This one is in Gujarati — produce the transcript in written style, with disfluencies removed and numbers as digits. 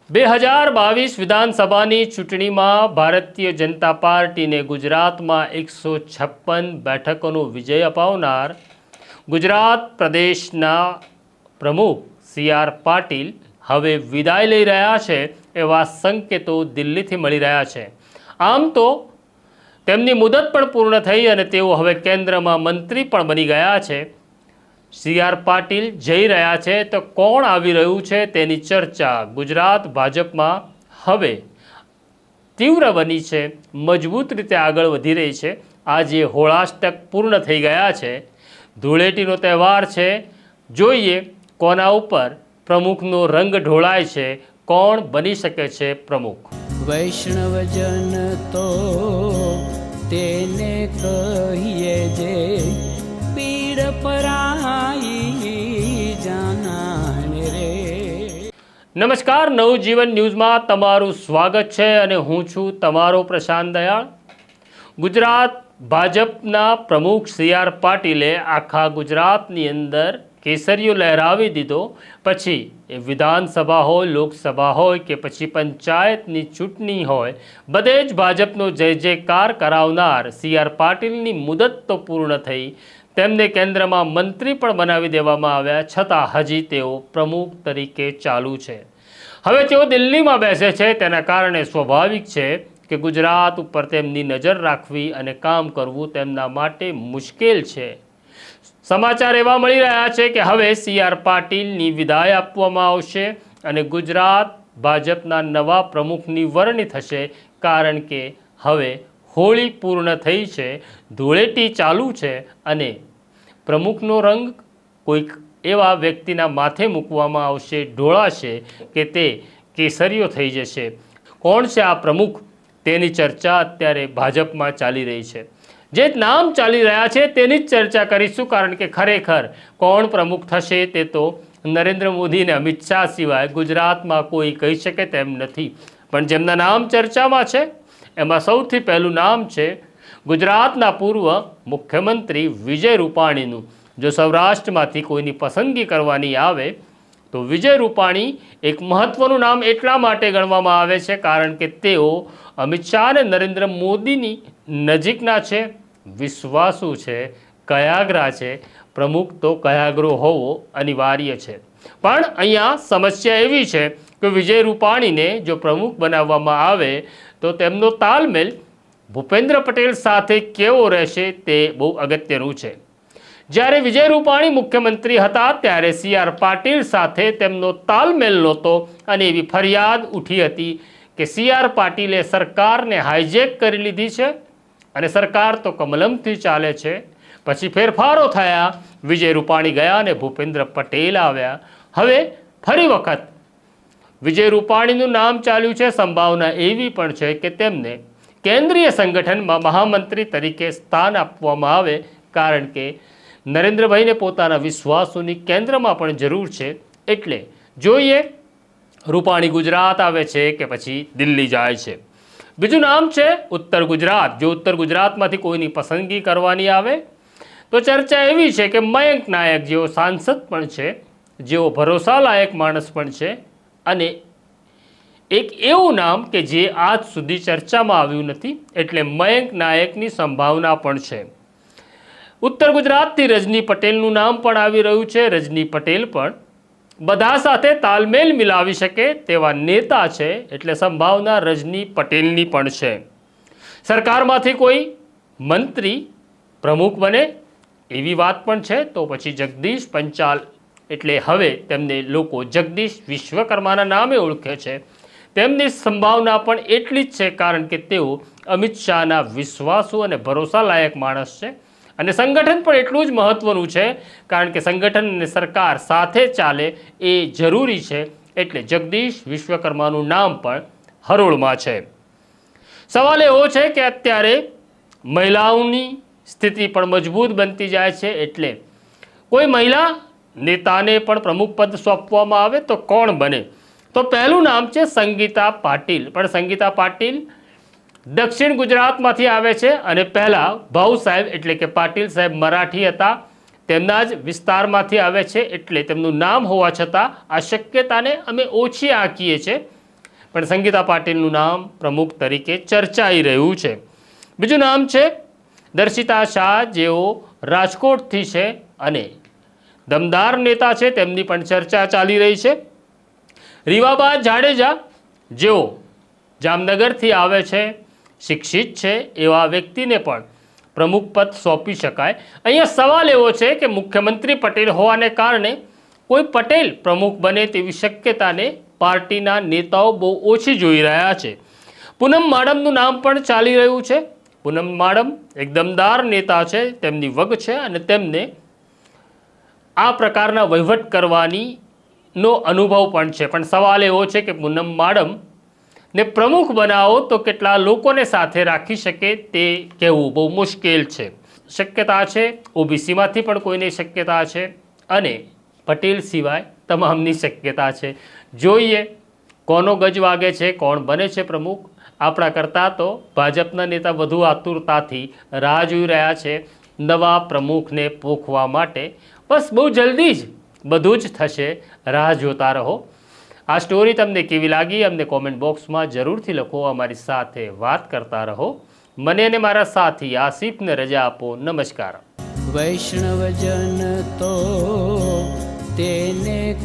2022 વિધાનસભાની ચૂંટણીમાં ભારતીય જનતા પાર્ટીને ગુજરાતમાં 156 બેઠકોનો વિજય અપાવનાર ગુજરાત પ્રદેશના પ્રમુખ સી.આર. પાટીલ હવે વિદાય લઈ રહ્યા છે એવા સંકેતો દિલ્હીથી મળી રહ્યા છે। આમ તો તેમની મુદત પણ પૂર્ણ થઈ અને તેઓ હવે કેન્દ્રમાં મંત્રી પણ બની ગયા છે। સી.આર. પાટીલ જઈ રહ્યા છે તો કોણ આવી રહ્યું છે તેની ચર્ચા ગુજરાત ભાજપમાં હવે તીવ્ર બની છે, મજબૂત રીતે આગળ વધી રહી છે। આજે હોળાષ્ટક પૂર્ણ થઈ ગયા છે, ધૂળેટીનો તહેવાર છે। જોઈએ કોના ઉપર પ્રમુખનો રંગ ઢોળાય છે, કોણ બની શકે છે પ્રમુખ। વૈષ્ણવજન તો તેને કહીએ જે પીડ પરાઈ જાનાને રે। નમસ્કાર, નવજીવન ન્યૂઝમાં તમારું સ્વાગત છે અને હું છું તમારો પ્રશાંત દયાળ। ગુજરાત ભાજપના પ્રમુખ સી.આર. પાટીલે આખા ગુજરાતની અંદર કેસરીઓ લહેરાવી દીધો। પછી એ વિધાનસભા હોય, લોકસભા હોય કે પછી પંચાયતની ચૂંટણી હોય, બધે જ ભાજપનો જય જયકાર કરાવનાર સી.આર. પાટીલની મુદત તો પૂર્ણ થઈ, તેમને કેન્દ્રમાં મંત્રી પણ બનાવી દેવામાં આવ્યા, છતાં હજી તેઓ પ્રમુખ તરીકે ચાલુ છે। હવે તેઓ દિલ્હીમાં બેસે છે, તેના કારણે સ્વાભાવિક છે કે ગુજરાત ઉપર તેમની નજર રાખવી અને કામ કરવું તેમના માટે મુશ્કેલ છે। સમાચાર એવા મળી રહ્યા છે કે હવે સી.આર. પાટીલની વિદાય આપવામાં આવશે અને ગુજરાત ભાજપના નવા પ્રમુખની વરણી થશે, કારણ કે હવે હોળી પૂર્ણ થઈ છે, ધૂળેટી ચાલુ છે અને પ્રમુખનો રંગ કોઈક એવા વ્યક્તિના માથે મૂકવામાં આવશે, ઢોળાશે કે તે કેસરીયો થઈ જશે। કોણ છે આ પ્રમુખ તેની ચર્ચા અત્યારે ભાજપમાં ચાલી રહી છે। જે નામ ચાલી રહ્યા છે તેની જ ચર્ચા કરીશું, કારણ કે ખરેખર કોણ પ્રમુખ થશે તે તો નરેન્દ્ર મોદી અને અમિત શાહ સિવાય ગુજરાતમાં કોઈ કહી શકે તેમ નથી। પણ જેમના નામ ચર્ચામાં છે એમાં સૌથી પહેલું નામ છે ગુજરાતના પૂર્વ મુખ્યમંત્રી વિજય રૂપાણીનું। જો સૌરાષ્ટ્રમાંથી કોઈની પસંદગી કરવાની આવે તો વિજય રૂપાણી એક મહત્વનું નામ એટલા માટે ગણવામાં આવે છે કારણ કે તેઓ અમિત શાહ અને નરેન્દ્ર મોદીની નજીકના છે, વિશ્વાસુ છે, કયાગ્રા છે। પ્રમુખ તો કયાગ્રો હોવો અનિવાર્ય છે, પણ અહીંયા સમસ્યા એવી છે કે વિજય રૂપાણીને જો પ્રમુખ બનાવવામાં આવે તો તેમનો તાલમેલ ભૂપેન્દ્ર પટેલ સાથે કેવો રહેશે તે બહુ અગત્યનું છે। જ્યારે વિજય રૂપાણી મુખ્યમંત્રી હતા ત્યારે સી.આર. પાટીલ સાથે તેમનો તાલમેલ નહોતો અને એવી ફરિયાદ ઉઠી હતી કે સી.આર. પાટીલે સરકારને હાઈજેક કરી લીધી છે અને સરકાર તો કમલમથી ચાલે છે। પછી ફેરફારો થયા, વિજય રૂપાણી ગયા અને ભૂપેન્દ્ર પટેલ આવ્યા। હવે ફરી વખત વિજય રૂપાણીનું નામ ચાલ્યું છે। સંભાવના એવી પણ છે કે તેમને કેન્દ્રીય સંગઠનમાં મહામંત્રી તરીકે સ્થાન આપવામાં આવે, કારણ કે નરેન્દ્રભાઈને પોતાના વિશ્વાસોની કેન્દ્રમાં પણ જરૂર છે। એટલે જોઈએ રૂપાણી ગુજરાત આવે છે કે પછી દિલ્હી જાય છે। બીજું નામ છે ઉત્તર ગુજરાત। જો ઉત્તર ગુજરાતમાંથી કોઈની પસંદગી કરવાની આવે તો ચર્ચા એવી છે કે મયંક નાયક જેઓ સાંસદ પણ છે, જેઓ ભરોસાલાયક માણસ પણ છે અને એક એવું નામ કે જે આજ સુધી ચર્ચામાં આવ્યું નથી, એટલે મયંક નાયકની સંભાવના પણ છે। ઉત્તર ગુજરાતથી રજની પટેલનું નામ પણ આવી રહ્યું છે। રજની પટેલ પણ બધા સાથે તાલમેલ મિલાવી શકે તેવા નેતા છે, એટલે સંભાવના રજની પટેલની પણ છે। સરકારમાંથી કોઈ મંત્રી પ્રમુખ બને એવી વાત પણ છે તો પછી જગદીશ પંચાલ, એટલે હવે તેમને લોકો જગદીશ વિશ્વકર્માના નામે ઓળખે છે। તેમની સંભાવના પણ એટલી જ છે, કારણ કે તેઓ અમિત શાહના વિશ્વાસુ અને ભરોસાલાયક માણસ છે અને સંગઠન પણ એટલું જ મહત્વનું છે, કારણ કે સંગઠન અને સરકાર સાથે ચાલે એ જરૂરી છે, એટલે જગદીશ વિશ્વકર્માનું નામ પણ હરોળમાં છે। સવાલ એવો છે કે અત્યારે મહિલાઓની સ્થિતિ પણ મજબૂત બનતી જાય છે, એટલે કોઈ મહિલા નેતાને પણ પ્રમુખ પદ સોંપવામાં આવે તો કોણ બને? તો પહેલું નામ છે સંગીતા પાટીલ। પણ સંગીતા પાટીલ દક્ષિણ ગુજરાતમાંથી આવે છે અને પહેલાં ભાઉ સાહેબ એટલે કે પાટીલ સાહેબ મરાઠી હતા, તેમના જ વિસ્તારમાંથી આવે છે, એટલે તેમનું નામ હોવા છતાં આ શક્યતાને અમે ઓછી આંકીએ છીએ। પણ સંગીતા પાટીલનું નામ પ્રમુખ તરીકે ચર્ચાઈ રહ્યું છે. બીજું નામ છે દર્શિતા શાહ, જેઓ રાજકોટથી છે અને દમદાર નેતા છે, તેમની પણ ચર્ચા ચાલી રહી છે. રીવાબા જાડેજા, જેઓ જામનગરથી આવે છે, શિક્ષિત છે, એવા વ્યક્તિને પણ પ્રમુખ પદ સોંપી શકાય. અહીંયા સવાલ એવો છે કે મુખ્યમંત્રી પટેલ હોવાને કારણે કોઈ પટેલ પ્રમુખ બને તેવી શક્યતાને પાર્ટીના નેતાઓ બહુ ઓછી જોઈ રહ્યા છે. પૂનમ માડમનું નામ પણ ચાલી રહ્યું છે. પૂનમ માડમ એક દમદાર નેતા છે, તેમની વગ છે અને તેમને આ પ્રકારના વહીવટ કરવાનો અનુભવ પણ છે. પણ સવાલ એવો છે કે પૂનમ માડમ ને પ્રમુખ બનાવો તો કેટલા લોકોને સાથે રાખી શકે તે કહેવું બહુ મુશ્કેલ છે. શક્યતા છે ઓબીસીમાંથી પણ કોઈની શક્યતા છે અને પટેલ સિવાય તમામની શક્યતા છે. જોઈએ કોનો ગજ વાગે છે, કોણ બને છે પ્રમુખ. આપણા કરતાં તો ભાજપના નેતા વધુ આતુરતાથી રાહ જોઈ રહ્યા છે નવા પ્રમુખને પોખવા માટે. બસ બહુ જલ્દી જ બધું જ થશે, રાહ જોતા રહો. આ સ્ટોરી તમને કેવી લાગી અમને કોમેન્ટ બોક્સમાં જરૂરથી લખો. અમારી સાથે વાત કરતા રહો. મને અને મારા સાથી આસિફને રજા આપો. નમસ્કાર. વૈષ્ણવજન તો તેને